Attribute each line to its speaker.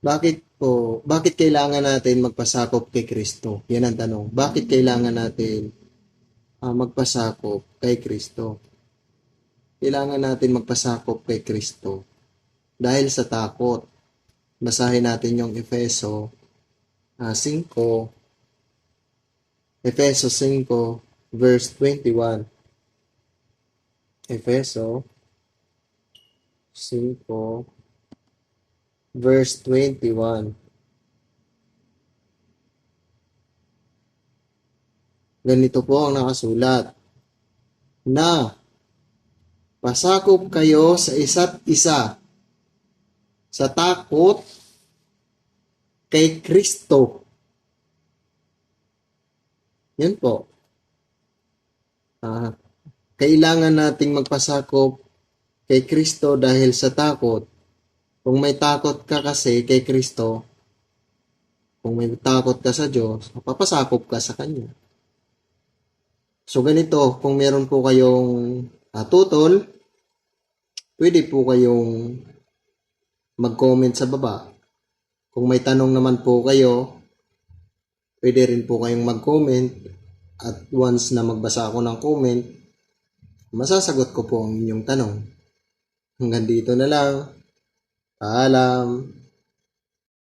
Speaker 1: bakit kailangan natin magpasakop kay Kristo? Yan ang tanong. Bakit kailangan natin magpasakop kay Kristo? Kailangan natin magpasakop kay Kristo dahil sa takot. Basahin natin yung Efeso 5, Efeso 5, verse 21. Efeso 5, verse 21. Ganito po ang nakasulat, na pasakop kayo sa isa't isa sa takot kay Kristo. Yan po. Kailangan nating magpasakop kay Kristo dahil sa takot. Kung may takot ka kasi kay Kristo, kung may takot ka sa Diyos, papasakop ka sa Kanya. So ganito, kung meron po kayong tutol, pwede po kayong mag-comment sa baba. Kung may tanong naman po kayo, pwede rin po kayong mag-comment at once na magbasa ako ng comment, masasagot ko po ang inyong tanong. Hanggang dito na lang. Paalam.